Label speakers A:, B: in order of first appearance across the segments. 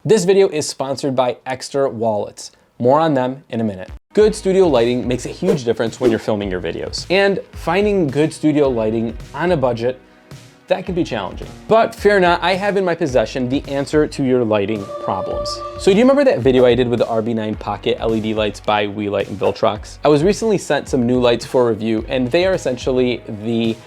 A: This video is sponsored by Extra Wallets. More on them in a minute. Good studio lighting makes a huge difference when you're filming your videos. And finding good studio lighting on a budget, that can be challenging. But fear not, I have in my possession the answer to your lighting problems. So do you remember that video I did with the RB9 Pocket LED lights by Weeylite and Viltrox? I was recently sent some new lights for review, and they are essentially the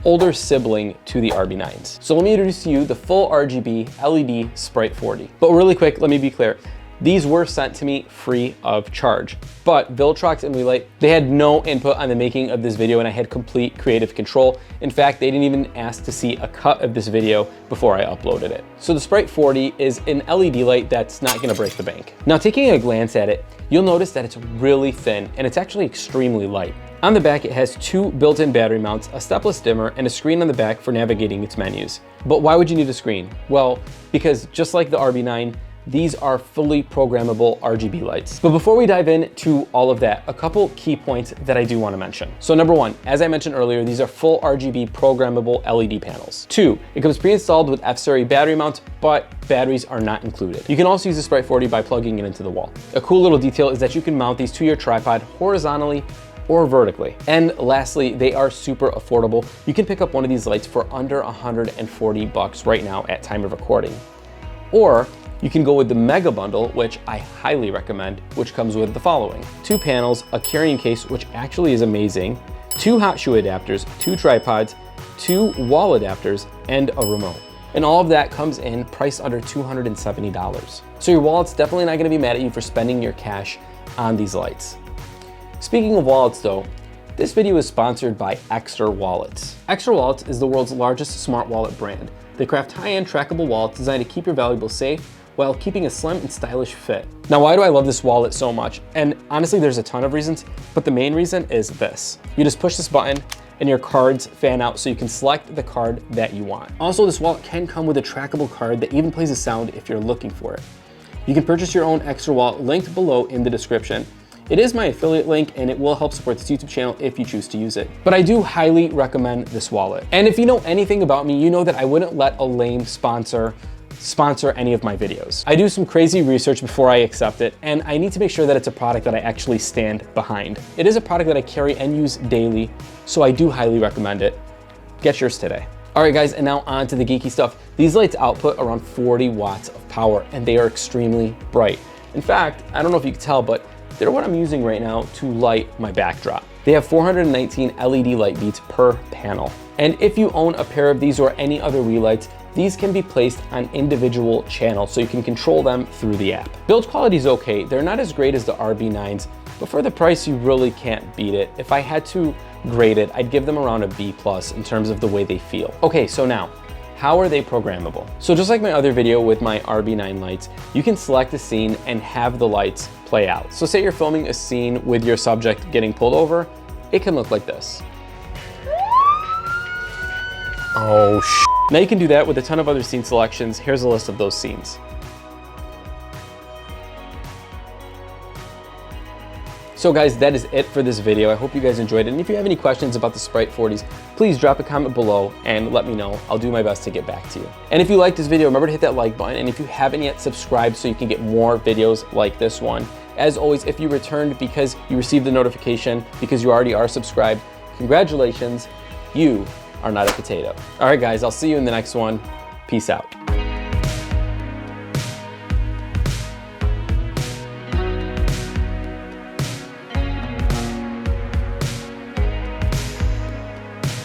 A: older sibling to the RB9s. So let me introduce to you the full RGB LED Sprite 40. But really quick, let me be clear. These were sent to me free of charge, but Viltrox and Weeylite, they had no input on the making of this video, and I had complete creative control. In fact, they didn't even ask to see a cut of this video before I uploaded it. So the Sprite 40 is an LED light that's not gonna break the bank. Now, taking a glance at it, you'll notice that it's really thin and it's actually extremely light. On the back, it has two built-in battery mounts, a stepless dimmer, and a screen on the back for navigating its menus. But why would you need a screen? Well, because just like the RB9, these are fully programmable RGB lights. But before we dive into all of that, a couple key points that I do want to mention. So number one, as I mentioned earlier, these are full RGB programmable LED panels. Two, it comes pre-installed with F-series battery mounts, but batteries are not included. You can also use the Sprite 40 by plugging it into the wall. A cool little detail is that you can mount these to your tripod horizontally or vertically. And lastly, they are super affordable. You can pick up one of these lights for under 140 bucks right now at time of recording. Or you can go with the Mega Bundle, which I highly recommend, which comes with the following: 2 panels, a carrying case, which actually is amazing, 2 hot shoe adapters, 2 tripods, 2 wall adapters, and a remote. And all of that comes in priced under $270. So your wallet's definitely not gonna be mad at you for spending your cash on these lights. Speaking of wallets though, this video is sponsored by Extra Wallets. Extra Wallets is the world's largest smart wallet brand. They craft high-end trackable wallets designed to keep your valuables safe while keeping a slim and stylish fit. Now, why do I love this wallet so much? And honestly, there's a ton of reasons, but the main reason is this. You just push this button and your cards fan out so you can select the card that you want. Also, this wallet can come with a trackable card that even plays a sound if you're looking for it. You can purchase your own Extra Wallet linked below in the description. It is my affiliate link and it will help support this YouTube channel if you choose to use it. But I do highly recommend this wallet. And if you know anything about me, you know that I wouldn't let a lame sponsor any of my videos. I do some crazy research before I accept it, and I need to make sure that it's a product that I actually stand behind. It is a product that I carry and use daily, so I do highly recommend it. Get yours today. All right guys, and now on to the geeky stuff. These lights output around 40 watts of power and they are extremely bright. In fact, I don't know if you can tell, but they're what I'm using right now to light my backdrop. They have 419 LED light beats per panel. And if you own a pair of these or any other Weeylites, these can be placed on individual channels so you can control them through the app. Build quality is okay. They're not as great as the RB9s, but for the price, you really can't beat it. If I had to grade it, I'd give them around a B+ in terms of the way they feel. Okay, so now, how are they programmable? So just like my other video with my RB9 lights, you can select a scene and have the lights play out. So say you're filming a scene with your subject getting pulled over, it can look like this. Oh, Now you can do that with a ton of other scene selections. Here's a list of those scenes. So guys, that is it for this video. I hope you guys enjoyed it. And if you have any questions about the Sprite 40s, please drop a comment below and let me know. I'll do my best to get back to you. And if you liked this video, remember to hit that like button. And if you haven't yet, subscribe so you can get more videos like this one. As always, if you returned because you received the notification because you already are subscribed, congratulations, you are not a potato. All right guys, I'll see you in the next one. Peace out.